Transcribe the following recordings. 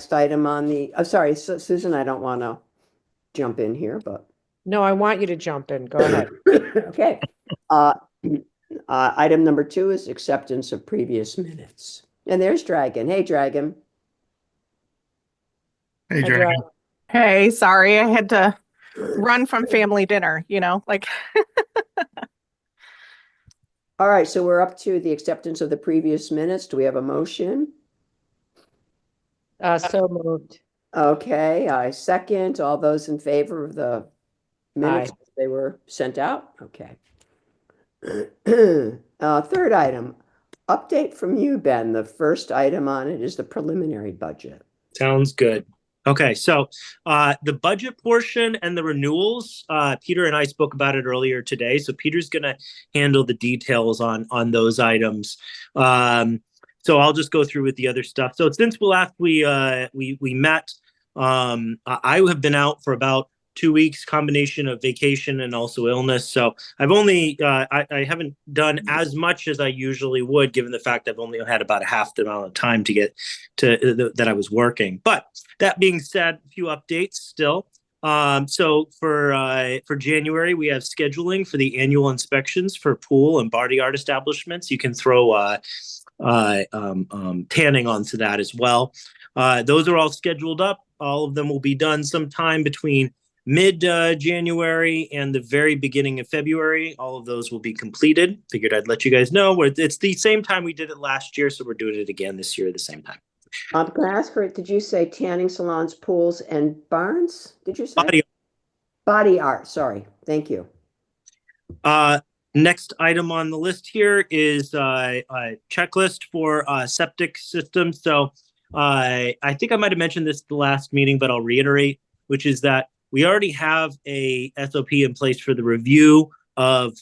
next item on the, I'm sorry, Susan, I don't want to jump in here, but. No, I want you to jump in. Go ahead. Okay. Uh, Item number 2 is acceptance of previous minutes. And there's Dragon. Hey, Dragon. Hey, Hi, Dragon. Hey, sorry, I had to run from family dinner, like. All right, so we're up to the acceptance of the previous minutes. Do we have a motion? So moved. Okay, I second. All those in favor of the minutes Aye. as they were sent out? Okay. Third item, update from you, Ben. The first item on it is the preliminary budget. Sounds good. Okay, so the budget portion and the renewals, Peter and I spoke about it earlier today. So Peter's going to handle the details on those items. So I'll just go through with the other stuff. So since last we met, I have been out for about 2 weeks, combination of vacation and also illness. So I've only I haven't done as much as I usually would, given the fact I've only had about a half the amount of time to get to that I was working. But that being said, a few updates still. So for January, we have scheduling for the annual inspections for pool and body art establishments. You can throw tanning onto that as well. Those are all scheduled up. All of them will be done sometime between mid-January and the very beginning of February. All of those will be completed. Figured I'd let you guys know. It's the same time we did it last year, so we're doing it again this year at the same time. Can I ask for it? Did you say tanning salons, pools, and barns? Did you say? Body art. Sorry. Thank you. Next item on the list here is a checklist for septic systems. So I think I might have mentioned this at the last meeting, but I'll reiterate, which is that we already have a SOP in place for the review of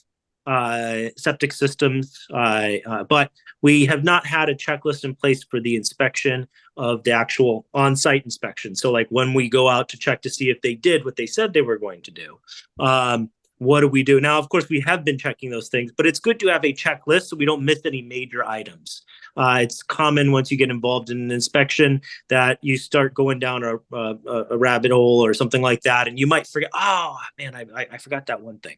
septic systems, but we have not had a checklist in place for the inspection of the actual on-site inspection. So like when we go out to check to see if they did what they said they were going to do, what do we do? Now, of course, we have been checking those things, but it's good to have a checklist so we don't miss any major items. It's common once you get involved in an inspection that you start going down a rabbit hole or something like that, and you might forget, oh, man, I forgot that one thing.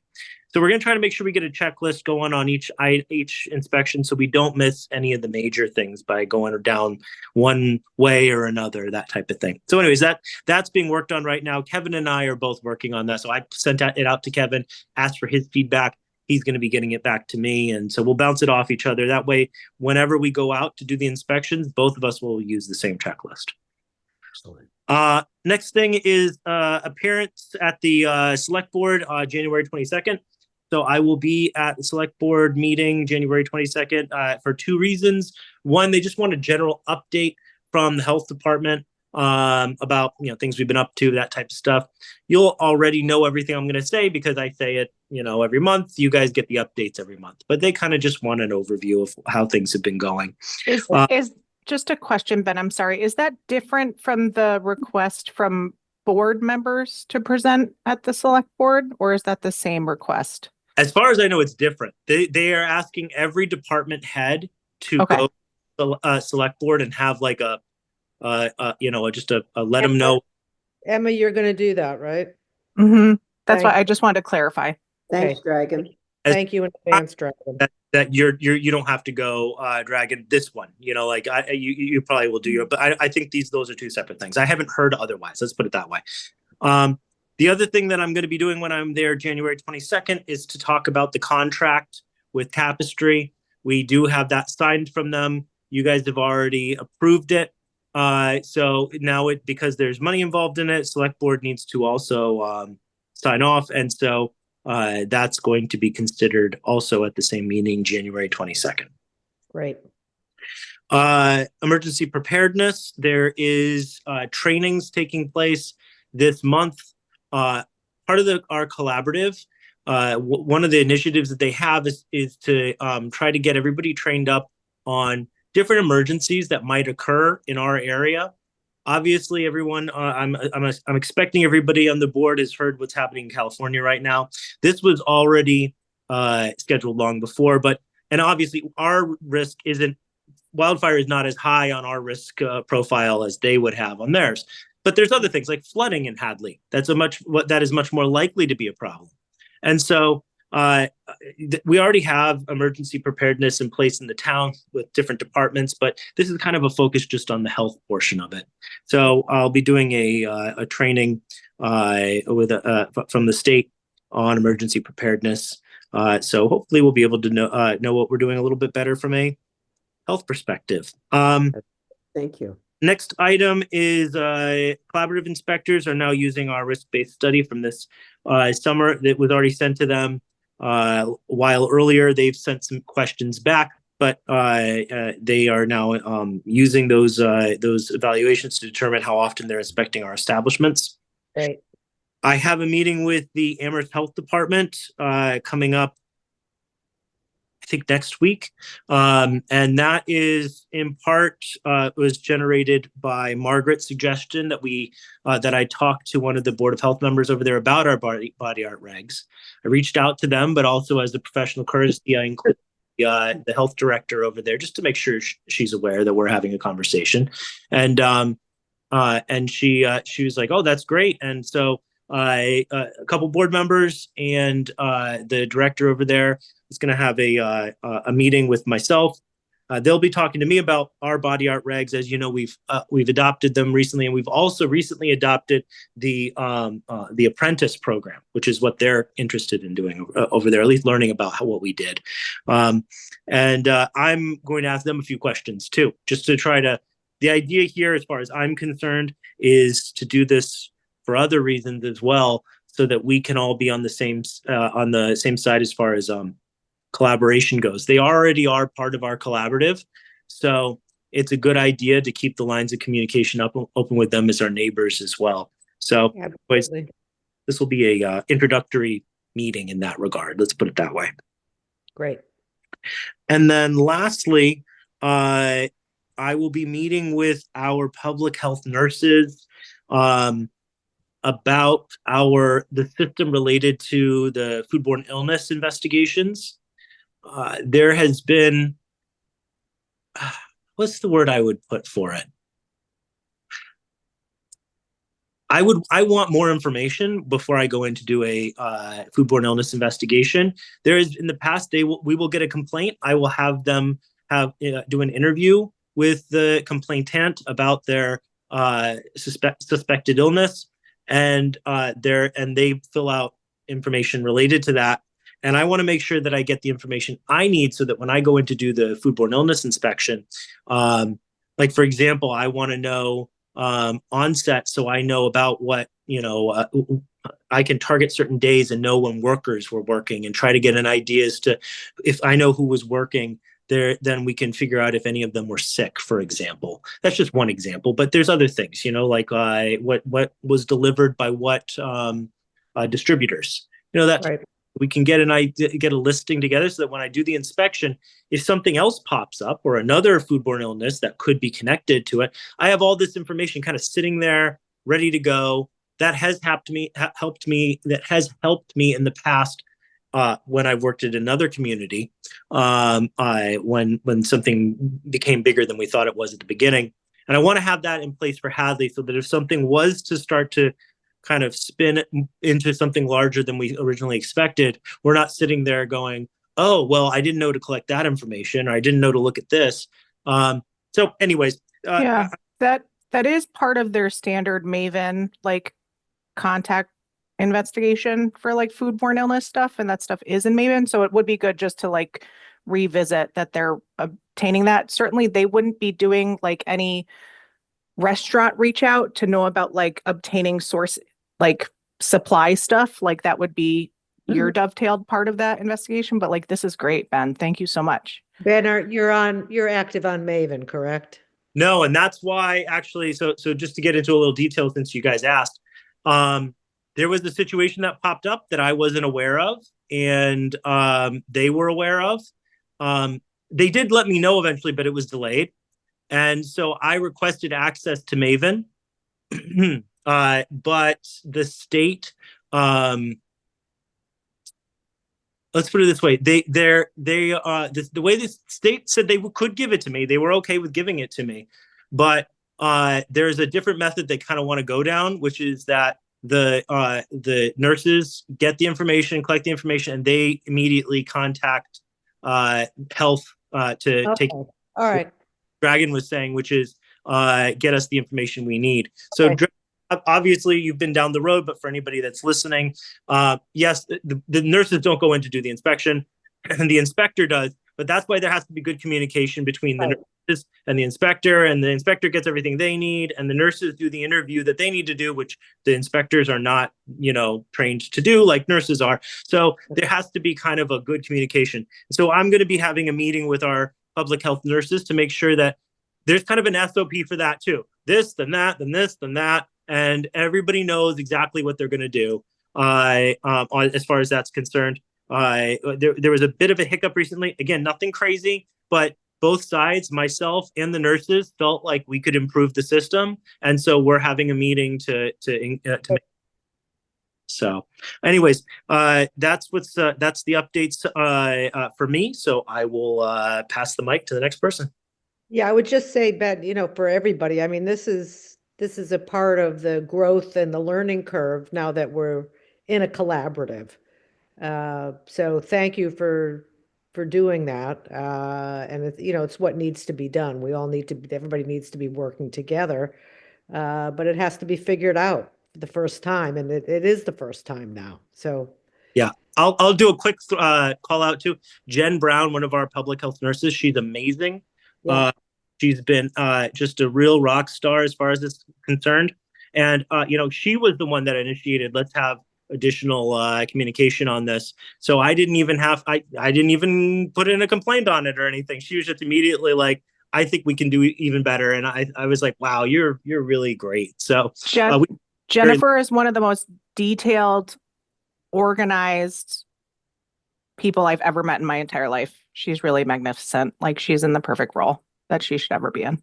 So we're going to try to make sure we get a checklist going on each inspection so we don't miss any of the major things by going down one way or another, that type of thing. So anyways, that's being worked on right now. Kevin and I are both working on that. So I sent it out to Kevin, asked for his feedback. He's going to be getting it back to me. And so we'll bounce it off each other. That way, whenever we go out to do the inspections, both of us will use the same checklist. Excellent. Next thing is appearance at the select board January 22nd. So I will be at the select board meeting January 22nd for 2 reasons. One, they just want a general update from the health department about things we've been up to, that type of stuff. You'll already know everything I'm going to say because I say it every month. You guys get the updates every month, but they kind of just want an overview of how things have been going. Is just a question, Ben, I'm sorry, is that different from the request from board members to present at the select board, or is that the same request? As far as I know, it's different. They are asking every department head to go to the select board and have like a just a let them know. Emma, you're going to do that, right? Mm-hmm. That's why I just wanted to clarify. Thanks, Dragon. Thank you in advance, Dragon. That you don't have to go, Dragon. This one, you probably will do your. But I think those are 2 separate things. I haven't heard otherwise. Let's put it that way. The other thing that I'm going to be doing when I'm there January 22nd is to talk about the contract with Tapestry. We do have that signed from them. You guys have already approved it. So now because there's money involved in it, select board needs to also sign off. And so that's going to be considered also at the same meeting, January 22nd. Great. Emergency preparedness. There is trainings taking place this month. Part of our collaborative, one of the initiatives that they have is to try to get everybody trained up on different emergencies that might occur in our area. Obviously, everyone, I'm expecting everybody on the board has heard what's happening in California right now. This was already scheduled long before, and obviously our risk isn't wildfire is not as high on our risk profile as they would have on theirs. But there's other things like flooding in Hadley. That is much more likely to be a problem. And so we already have emergency preparedness in place in the town with different departments, but this is kind of a focus just on the health portion of it. So I'll be doing a training from the state on emergency preparedness. So hopefully we'll be able to know what we're doing a little bit better from a health perspective. Thank you. Next item is collaborative inspectors are now using our risk-based study from this summer that was already sent to them. While earlier they've sent some questions back, but they are now using those evaluations to determine how often they're inspecting our establishments. Great. I have a meeting with the Amherst Health Department coming up, I think next week. And that is in part was generated by Margaret's suggestion that I talked to one of the Board of Health members over there about our body art regs. I reached out to them, but also as a professional courtesy, I included the health director over there just to make sure she's aware that we're having a conversation. And she was like, "Oh, that's great." And so a couple board members and the director over there is going to have a meeting with myself. They'll be talking to me about our body art regs. As you know, we've adopted them recently, and we've also recently adopted the apprentice program, which is what they're interested in doing over there, at least learning about what we did. And I'm going to ask them a few questions too, just to try to. The idea here, as far as I'm concerned, is to do this for other reasons as well, so that we can all be on the same side as far as collaboration goes. They already are part of our collaborative, so it's a good idea to keep the lines of communication open with them as our neighbors as well. So anyways, this will be a introductory meeting in that regard. Let's put it that way. Great. And then lastly, I will be meeting with our public health nurses about the system related to the foodborne illness investigations. There has been, what's the word I would put for it? I want more information before I go in to do a foodborne illness investigation. There is, in the past, we will get a complaint. I will have them do an interview with the complainant about their suspected illness, and they fill out information related to that. And I want to make sure that I get the information I need so that when I go in to do the foodborne illness inspection, like for example, I want to know onset, so I know about what, I can target certain days and know when workers were working and try to get an idea as to, if I know who was working there, then we can figure out if any of them were sick, for example. That's just one example, but there's other things, like what was delivered by what distributors, that Right. we can get a listing together so that when I do the inspection, if something else pops up or another foodborne illness that could be connected to it, I have all this information kind of sitting there ready to go. That has helped me in the past when I've worked at another community, when something became bigger than we thought it was at the beginning. And I want to have that in place for Hadley so that if something was to start to kind of spin into something larger than we originally expected, we're not sitting there going, "Oh, well, I didn't know to collect that information, or I didn't know to look at this." So anyways. Yeah, that is part of their standard Maven, like, contact investigation for like foodborne illness stuff, and that stuff is in Maven. So it would be good just to like revisit that they're obtaining that. Certainly they wouldn't be doing like any restaurant reach out to know about like obtaining source, like supply stuff. Like that would be your dovetailed part of that investigation. But like, this is great, Ben. Thank you so much. Ben, you're active on Maven, correct? No, and that's why actually, so just to get into a little detail, since you guys asked, there was a situation that popped up that I wasn't aware of, and they were aware of. They did let me know eventually, but it was delayed. And so I requested access to Maven, but the state let's put it this way. The way the state said they could give it to me, they were okay with giving it to me. But there's a different method they kind of want to go down, which is that the nurses get the information, collect the information, and they immediately contact health to take. Okay. All right. Dragon was saying, which is get us the information we need. So Okay. obviously you've been down the road, but for anybody that's listening, yes, the nurses don't go in to do the inspection, and the inspector does. But that's why there has to be good communication between the nurses and the inspector gets everything they need, and the nurses do the interview that they need to do, which the inspectors are not, trained to do like nurses are. So there has to be kind of a good communication. So I'm going to be having a meeting with our public health nurses to make sure that there's kind of an SOP for that too. This, then that, then this, then that, and everybody knows exactly what they're going to do. As far as that's concerned. There was a bit of a hiccup recently. Again, nothing crazy, but both sides, myself and the nurses, felt like we could improve the system, and so we're having a meeting to make. So, anyways, that's the updates for me. So I will pass the mic to the next person. Yeah, I would just say, Ben, for everybody, I mean, this is a part of the growth and the learning curve now that we're in a collaborative. So thank you for doing that. And it's what needs to be done. Everybody needs to be working together. But it has to be figured out the first time, and it is the first time now. So yeah, I'll do a quick call out to Jen Brown, one of our public health nurses. She's amazing. Yeah. She's been just a real rock star as far as this is concerned. And she was the one that initiated, let's have additional communication on this. So I didn't even put in a complaint on it or anything. She was just immediately like, I think we can do even better. And I was like, wow, you're really great. So Jennifer is one of the most detailed, organized people I've ever met in my entire life. She's really magnificent. Like, she's in the perfect role that she should ever be in.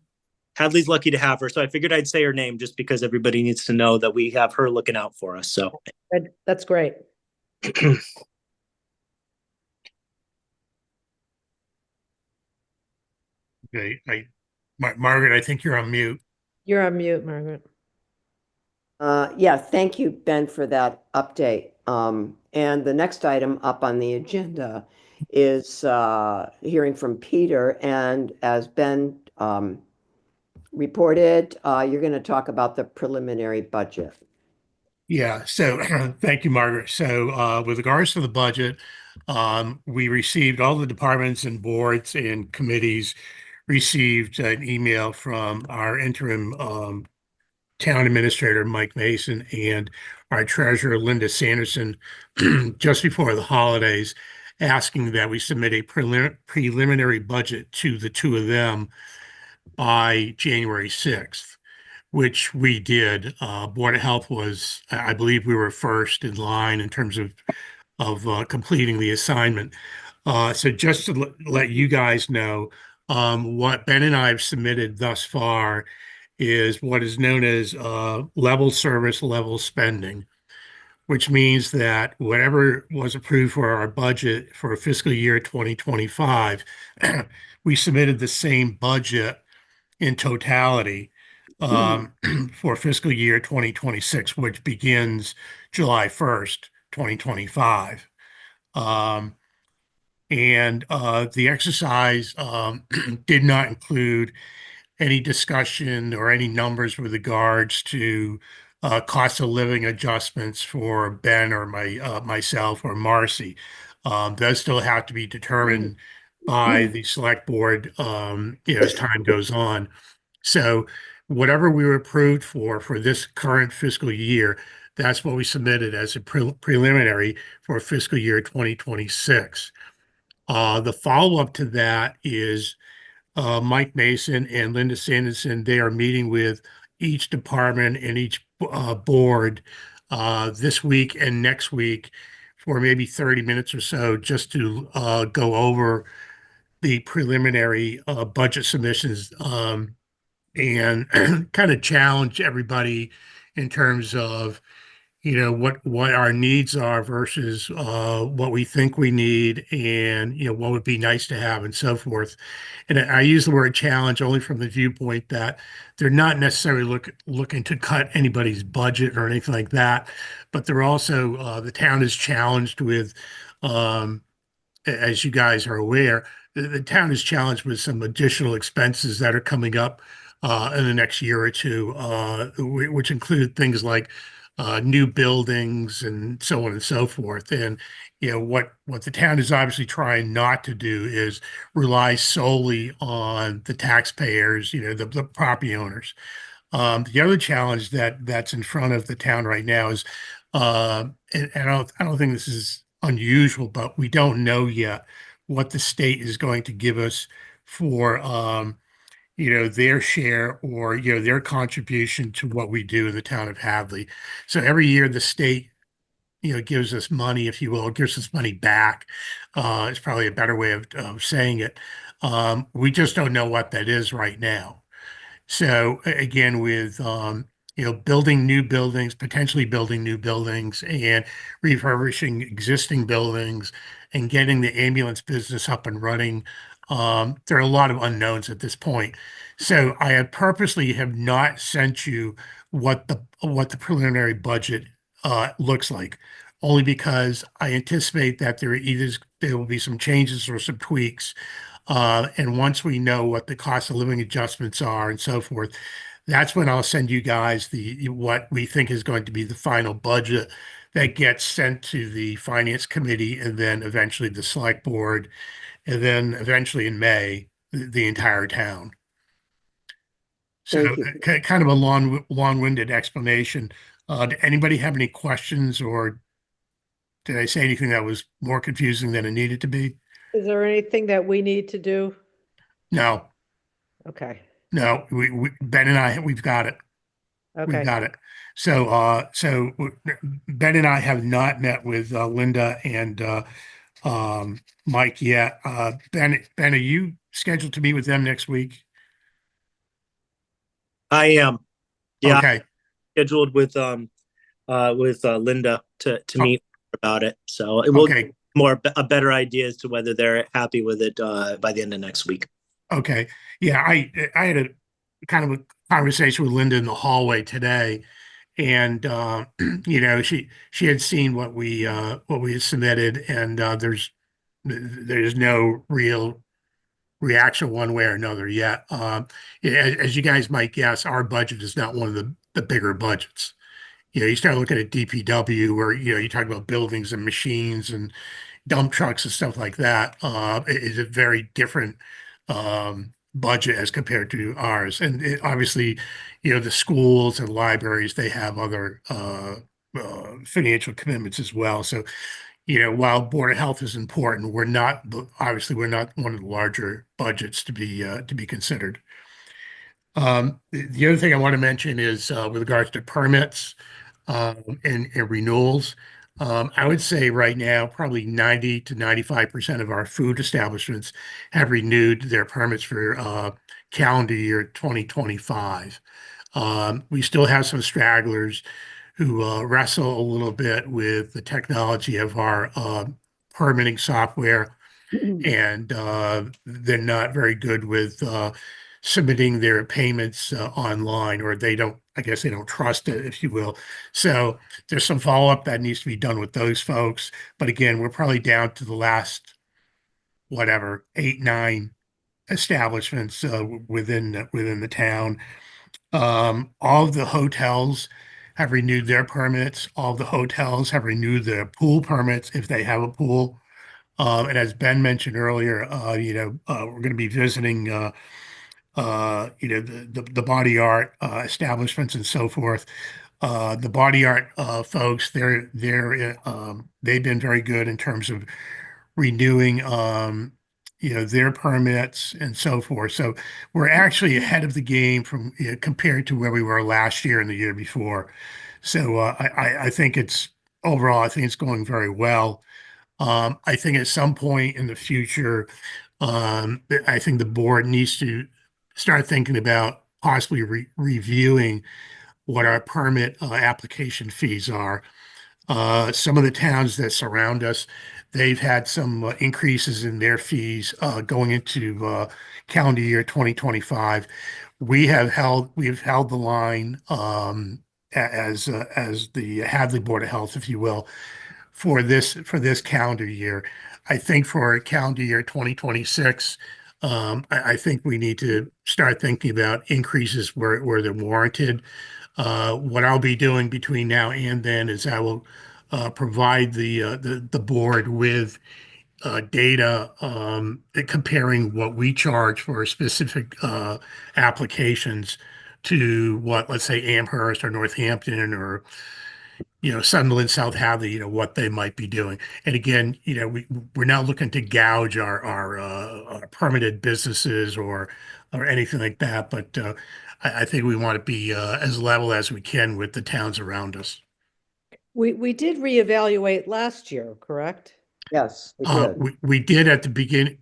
Hadley's lucky to have her. So I figured I'd say her name just because everybody needs to know that we have her looking out for us. So that's great. Okay, Margaret, I think you're on mute. You're on mute, Margaret. Yeah, thank you, Ben, for that update. And the next item up on the agenda is hearing from Peter. And as Ben reported, you're going to talk about the preliminary budget. Yeah, so thank you, Margaret. So with regards to the budget, we received, all the departments and boards and committees received an email from our interim town administrator, Mike Mason, and our treasurer, Linda Sanderson, just before the holidays, asking that we submit a preliminary budget to the two of them by January 6th, which we did. Board of Health was, I believe we were first in line in terms of completing the assignment. So just to let you guys know, what Ben and I have submitted thus far is what is known as level service, level spending, which means that whatever was approved for our budget for fiscal year 2025, we submitted the same budget in totality for fiscal year 2026, which begins July 1st, 2025. And the exercise did not include any discussion or any numbers with regards to cost of living adjustments for Ben or myself or Marcy. Those still have to be determined by the select board as time goes on. So whatever we were approved for this current fiscal year, that's what we submitted as a preliminary for fiscal year 2026. The follow-up to that is Mike Mason and Linda Sanderson. They are meeting with each department and each board this week and next week for maybe 30 minutes or so, just to go over the preliminary budget submissions and kind of challenge everybody in terms of, what our needs are versus what we think we need, and what would be nice to have and so forth. And I use the word challenge only from the viewpoint that they're not necessarily looking to cut anybody's budget or anything like that, but they're also the town is challenged with, um, as you guys are aware, the town is challenged with some additional expenses that are coming up in the next year or two, which include things like new buildings and so on and so forth. And what the town is obviously trying not to do is rely solely on the taxpayers, the property owners. The other challenge that's in front of the town right now is, and I don't think this is unusual, but we don't know yet what the state is going to give us for their share or their contribution to what we do in the town of Hadley. So every year the state gives us money, if you will, gives us money back. It's probably a better way of saying it. We just don't know what that is right now. So again, with building new buildings, potentially building new buildings and refurbishing existing buildings and getting the ambulance business up and running, there are a lot of unknowns at this point. So I purposely have not sent you what the preliminary budget looks like, only because I anticipate that there will be some changes or some tweaks. And once we know what the cost of living adjustments are and so forth, that's when I'll send you guys what we think is going to be the final budget that gets sent to the finance committee and then eventually the select board, and then eventually in May, the entire town. So Thank you. kind of a long-winded explanation. Did anybody have any questions, or did I say anything that was more confusing than it needed to be? Is there anything that we need to do? No, Okay, no, Ben and I, we've got it. We've okay. got it. So, Ben and I have not met with Linda and Mike yet. Ben, are you scheduled to meet with them next week? I am. Yeah, Okay. scheduled with Linda to Oh. meet about it. So it will Okay. a better idea as to whether they're happy with it by the end of next week. Okay. Yeah, I had a kind of a conversation with Linda in the hallway today, and she had seen what we had submitted, and there's no real reaction one way or another yet. As you guys might guess, our budget is not one of the bigger budgets. You start looking at DPW, where you talk about buildings and machines and dump trucks and stuff like that. It is a very different budget as compared to ours. And obviously, the schools and libraries, they have other financial commitments as well. So, while Board of Health is important, we're not one of the larger budgets to be considered. The other thing I want to mention is with regards to permits and renewals. I would say right now, probably 90 to 95% of our food establishments have renewed their permits for calendar year 2025. We still have some stragglers who wrestle a little bit with the technology of our permitting software, and they're not very good with submitting their payments online, or I guess they don't trust it, if you will. So there's some follow-up that needs to be done with those folks. But again, we're probably down to the last, whatever, 8, 9 establishments within the town. All of the hotels have renewed their permits. All of the hotels have renewed their pool permits if they have a pool. And as Ben mentioned earlier, we're going to be visiting the body art establishments and so forth. The body art folks, they've been very good in terms of renewing their permits and so forth. So we're actually ahead of the game from compared to where we were last year and the year before. So I think overall, I think it's going very well. I think at some point in the future, I think the board needs to start thinking about possibly reviewing what our permit application fees are. Some of the towns that surround us, they've had some increases in their fees going into calendar year 2025. We've held the line as the Hadley Board of Health, if you will, for this calendar year. I think for calendar year 2026, I think we need to start thinking about increases where they're warranted. What I'll be doing between now and then is I will provide the board with data comparing what we charge for specific applications to what, let's say, Amherst or Northampton or Sunderland, South Hadley, what they might be doing. And again, we're not looking to gouge our permitted businesses or anything like that, but I think we want to be as level as we can with the towns around us. We did reevaluate last year, correct? Yes, we did. We did at the beginning.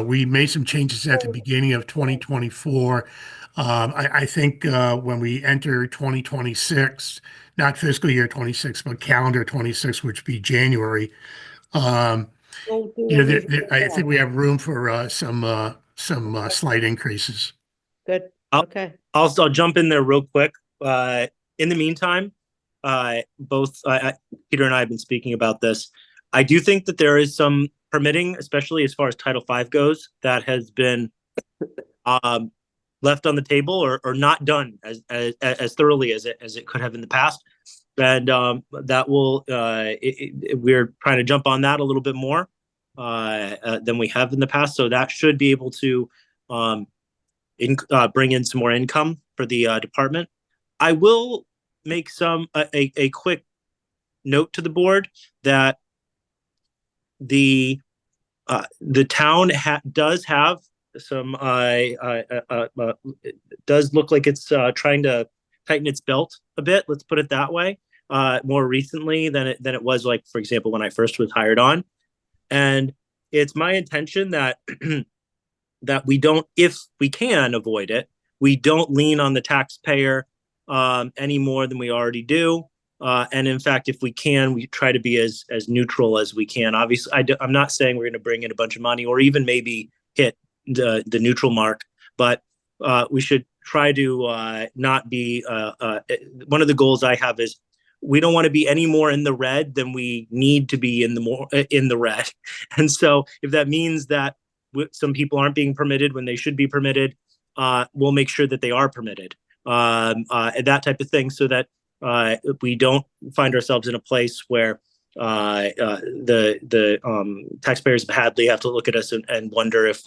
We made some changes at the beginning of 2024. I think when we enter 2026, not fiscal year 26, but calendar 26, which would be January, I think we have room for some slight increases. Good. I'll- Okay. I'll jump in there real quick. In the meantime, both Peter and I have been speaking about this. I do think that there is some permitting, especially as far as Title V goes, that has been left on the table or not done as thoroughly as it could have in the past, and that will we're trying to jump on that a little bit more than we have in the past. So that should be able to bring in some more income for the department. I will make a quick note to the board that the town does have some does look like it's trying to tighten its belt a bit. Let's put it that way. More recently than it was, like, for example, when I first was hired on. And it's my intention that that we don't, if we can avoid it, we don't lean on the taxpayer any more than we already do. And in fact, if we can, we try to be as neutral as we can. Obviously, I'm not saying we're going to bring in a bunch of money or even maybe hit the neutral mark, but we should try to not be. One of the goals I have is we don't want to be any more in the red than we need to be in the red. And so if that means that some people aren't being permitted when they should be permitted, we'll make sure that they are permitted, that type of thing, so that we don't find ourselves in a place where the taxpayers of Hadley have to look at us and wonder if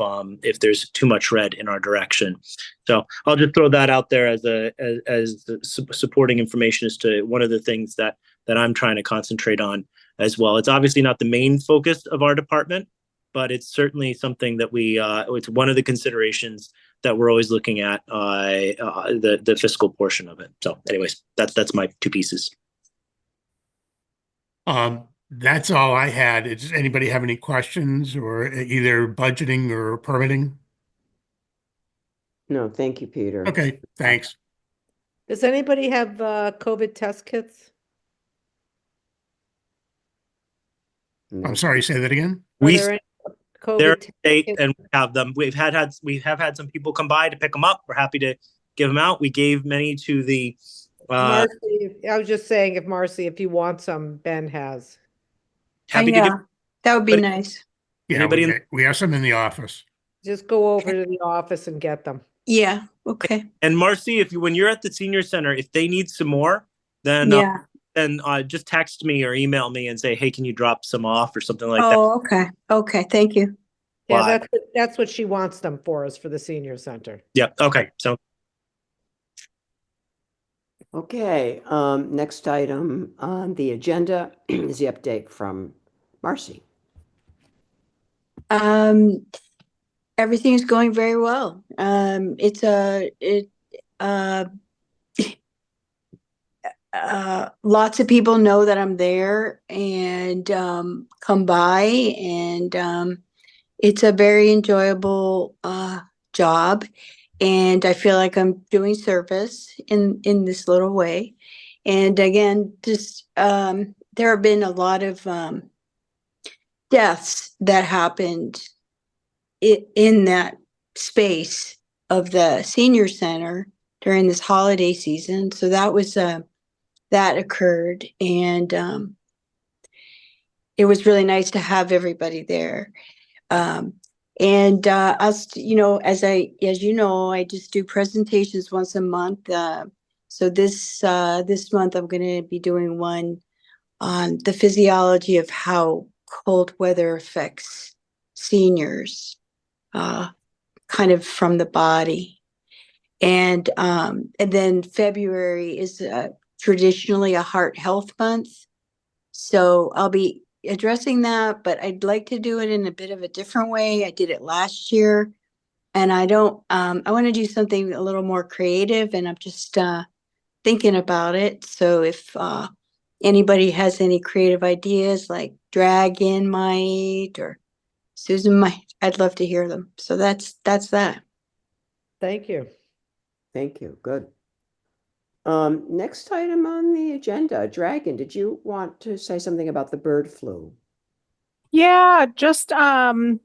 there's too much red in our direction. So I'll just throw that out there as supporting information as to one of the things that I'm trying to concentrate on as well. It's obviously not the main focus of our department, but it's certainly something that it's one of the considerations that we're always looking at, the fiscal portion of it. So anyways, that's my two pieces. That's all I had. Does anybody have any questions or either budgeting or permitting? No, thank you, Peter. Okay, thanks. Does anybody have COVID test kits? No. I'm sorry, say that again? Are We there any They're COVID test state kits? and we have them. We have had some people come by to pick them up. We're happy to give them out. We gave many to the Marcy, I was just saying, if you want some, Ben has. happy to give. Yeah, that would be But- nice. Yeah, Anybody we have some in the office. Just go over to the office and get them. Yeah, okay. And Marcy, when you're at the senior center, if they need some more, then just text me or email me and say, hey, can you drop some off or something like that? Oh, okay. Okay, thank you. Yeah, Why? that's what she wants them for, is for the senior center. Yeah. Okay. So Okay, next item on the agenda is the update from Marcy. Everything's going very well. Lots of people know that I'm there and come by, and it's a very enjoyable job. and I feel like I'm doing service in this little way. And again, just there have been a lot of deaths that happened in that space of the senior center during this holiday season. So that was that occurred, and it was really nice to have everybody there. And us, you know, as you know, I just do presentations once a month. So this month I'm going to be doing one on the physiology of how cold weather affects seniors, kind of from the body. And then February is traditionally a heart health month. So I'll be addressing that, but I'd like to do it in a bit of a different way. I did it last year, and I want to do something a little more creative, and I'm just thinking about it. So if anybody has any creative ideas like Dragon might or Susan might, I'd love to hear them. So that's that. Thank you. Thank you. Good. Next item on the agenda, Dragon, did you want to say something about the bird flu? Yeah, just the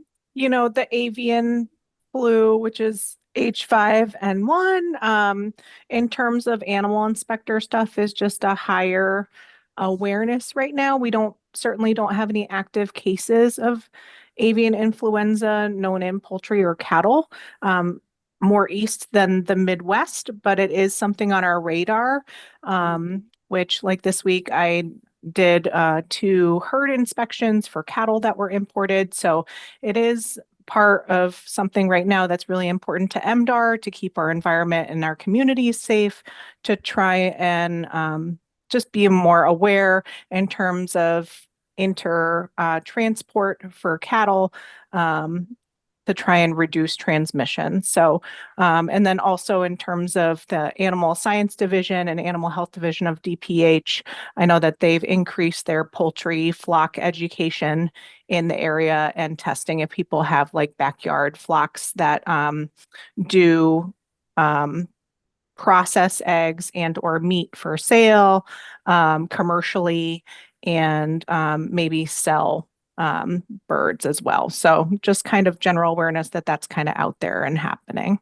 avian flu, which is H5N1, in terms of animal inspector stuff is just a higher awareness right now. We certainly don't have any active cases of avian influenza known in poultry or cattle. More east than the Midwest, but it is something on our radar, which like this week I did 2 herd inspections for cattle that were imported. So it is part of something right now that's really important to MDAR to keep our environment and our communities safe, to try and just be more aware in terms of transport for cattle, to try and reduce transmission. So, and then also in terms of the Animal Science Division and Animal Health Division of DPH, I know that they've increased their poultry flock education in the area and testing if people have like backyard flocks that do process eggs and or meat for sale commercially, and maybe sell birds as well. So just kind of general awareness that that's kind of out there and happening.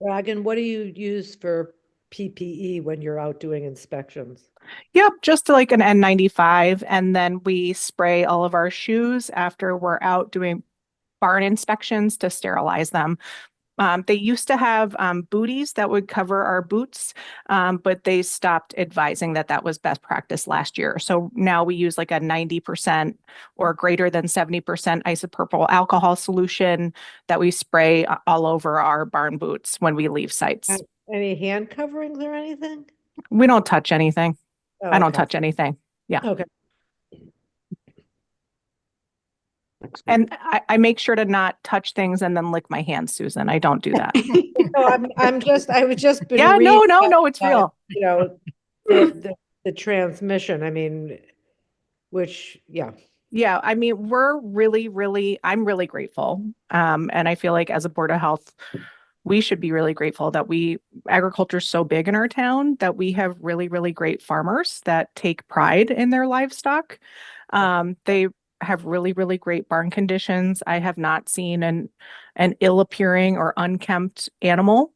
Dragon, what do you use for PPE when you're out doing inspections? Yep, just like an N95, and then we spray all of our shoes after we're out doing barn inspections to sterilize them. They used to have booties that would cover our boots, but they stopped advising that that was best practice last year. So now we use like a 90% or greater than 70% isopropyl alcohol solution that we spray all over our barn boots when we leave sites. Any hand coverings or anything? We don't touch anything. Oh, I don't okay. touch anything. Yeah. Okay. And I make sure to not touch things and then lick my hands, Susan. I don't do that. No, I was just been Yeah, reading no, it's real. you know, the transmission. I mean, which, yeah. Yeah, I mean, I'm really grateful. And I feel like as a Board of Health, we should be really grateful that agriculture is so big in our town that we have really, really great farmers that take pride in their livestock. They have really, really great barn conditions. I have not seen an ill-appearing or unkempt animal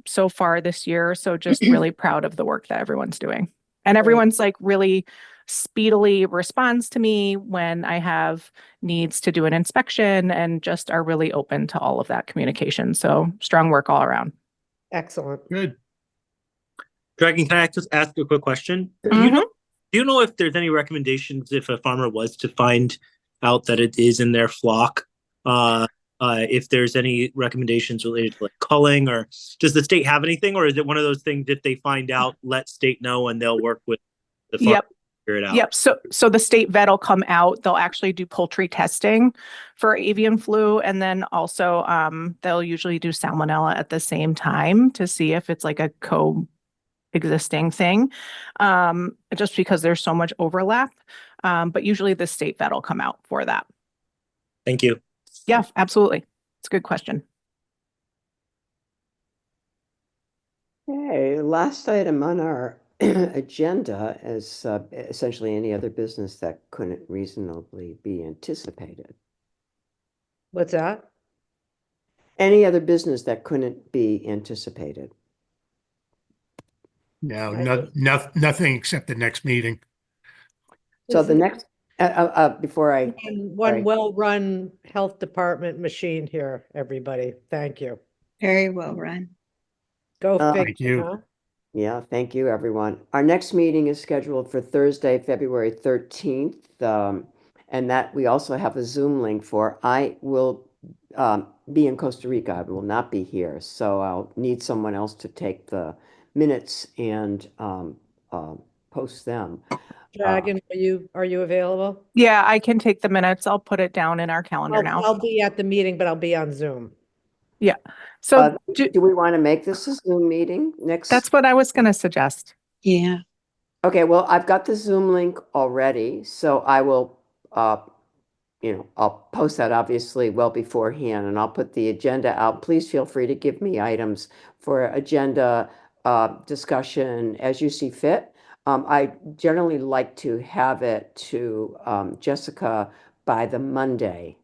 so far this year. So just really proud of the work that everyone's doing. And everyone's like really speedily responds to me when I have needs to do an inspection and just are really open to all of that communication. So strong work all around. Excellent. Good. Dragon, can I just ask a quick question? Mhm. Do you know if there's any recommendations if a farmer was to find out that it is in their flock? If there's any recommendations related to like culling, or does the state have anything, or is it one of those things if they find out, let state know and they'll work with the farmer Yep. to figure it out? Yep. So the state vet will come out. They'll actually do poultry testing for avian flu, and then also they'll usually do salmonella at the same time to see if it's like a coexisting thing, just because there's so much overlap. But usually the state vet will come out for that. Thank you. Yeah, absolutely. It's a good question. Okay, last item on our agenda is essentially any other business that couldn't reasonably be anticipated. What's that? Any other business that couldn't be anticipated. No, I- nothing except the next meeting. So the next, before I, One sorry. well-run health department machine here, everybody. Thank you. Very well run. Go Thank figure, you. huh? Yeah, thank you, everyone. Our next meeting is scheduled for Thursday, February 13th. And that we also have a Zoom link for. I will be in Costa Rica. I will not be here. So I'll need someone else to take the minutes and post them. Dragon, are you available? Yeah, I can take the minutes. I'll put it down in our calendar now. I'll be at the meeting, but I'll be on Zoom. So do, Do we want to make this a Zoom meeting next? that's what I was going to suggest. Yeah. Okay, well, I've got the Zoom link already, so I will, I'll post that obviously well beforehand, and I'll put the agenda out. Please feel free to give me items for agenda discussion as you see fit. I generally like to have it to Jessica by the Monday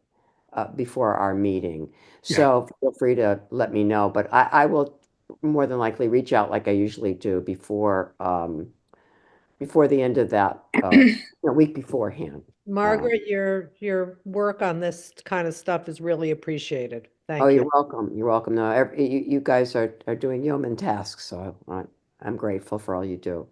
before our meeting. So feel free to let me know, but I will more than likely reach out like I usually do before the end of that, a week beforehand. Margaret, your work on this kind of stuff is really appreciated. Oh, Thank you're you. welcome. You're welcome. No, you guys are doing yeoman tasks, so I'm grateful for all you do.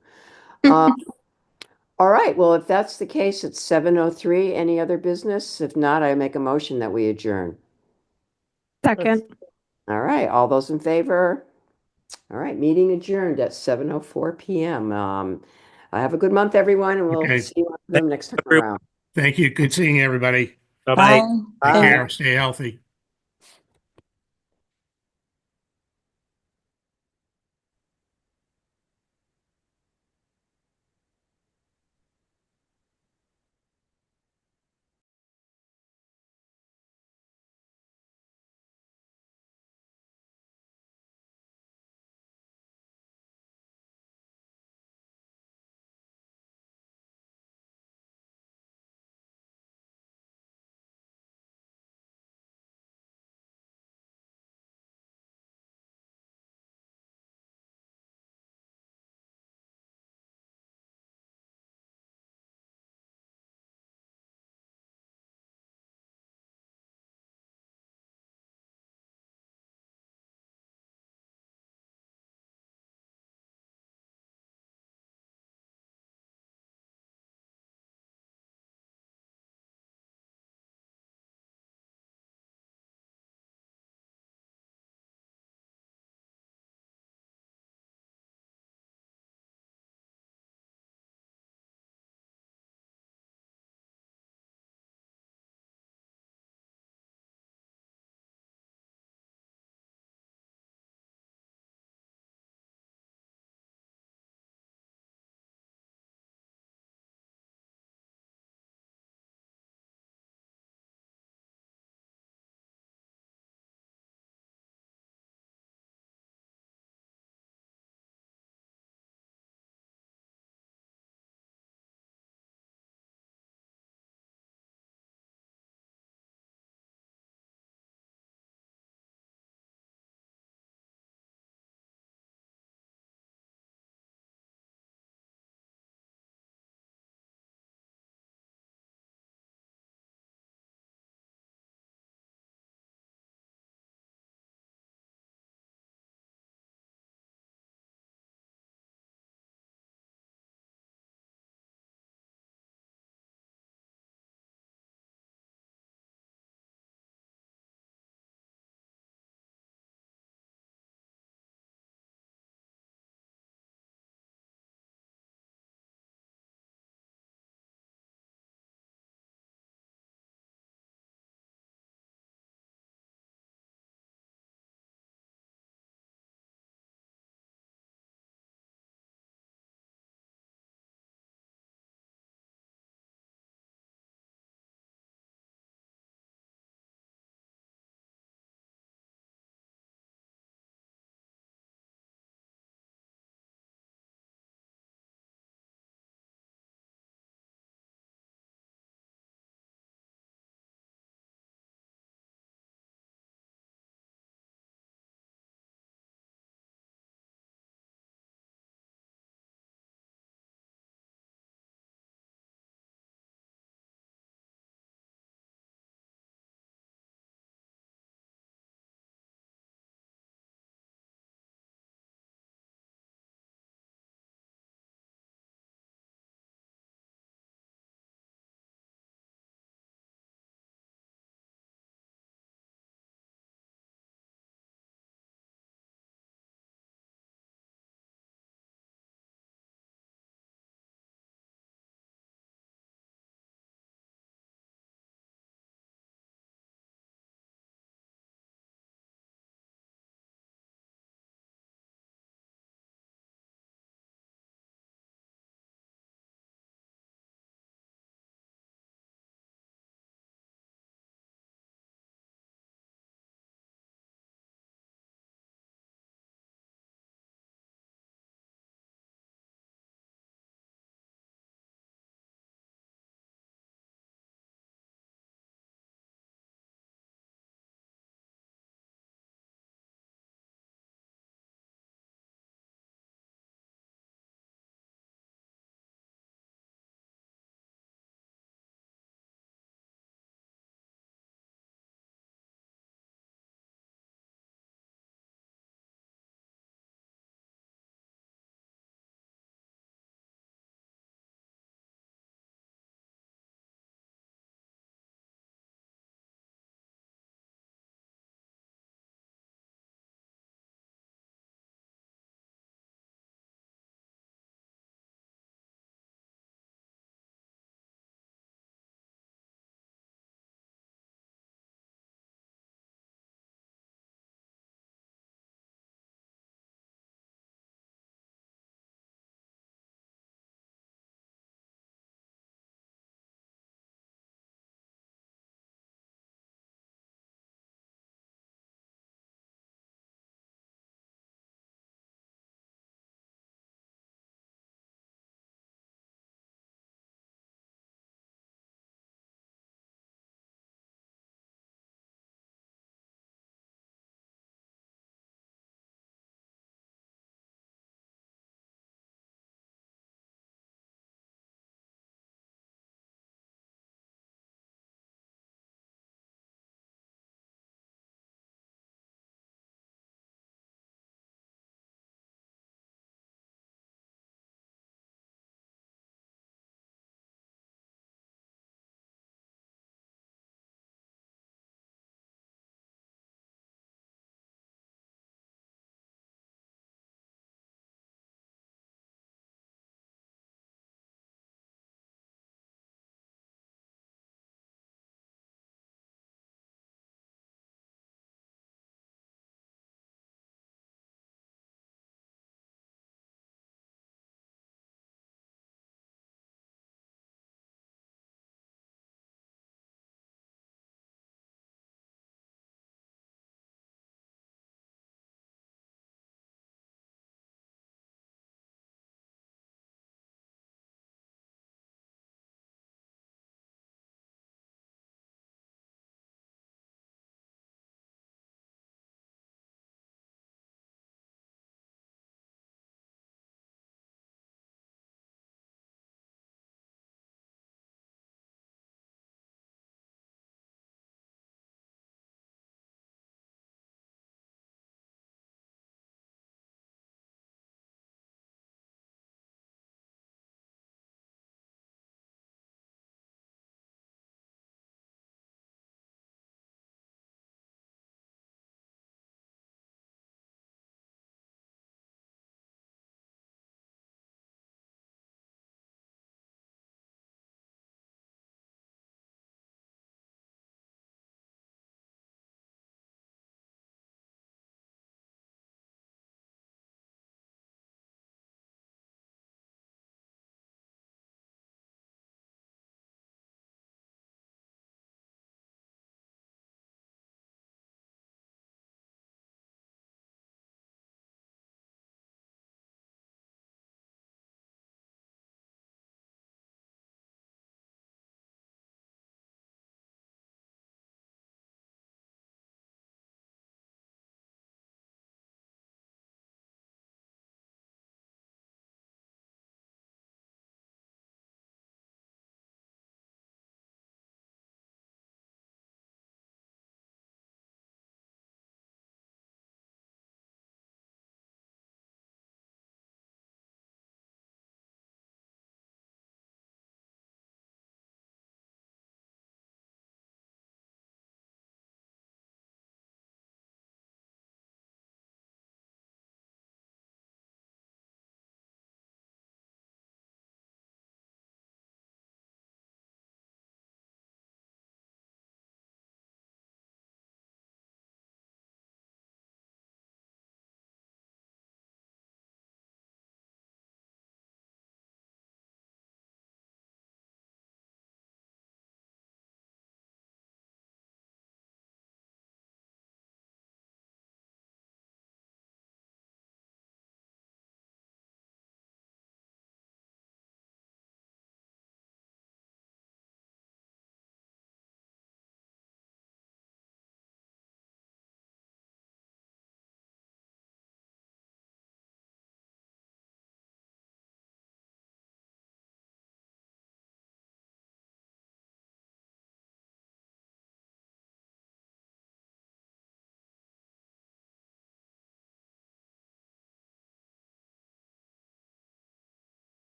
All right. Well, if that's the case, it's 7:03. Any other business? If not, I make a motion that we adjourn. Second. All right. All those in favor? All right. Meeting adjourned at 7:04 p.m. Have a good month, everyone, and we'll Okay. see you on Zoom next time everyone. around. Thank you. Good seeing everybody. Bye-bye. Take Bye. care. Stay healthy.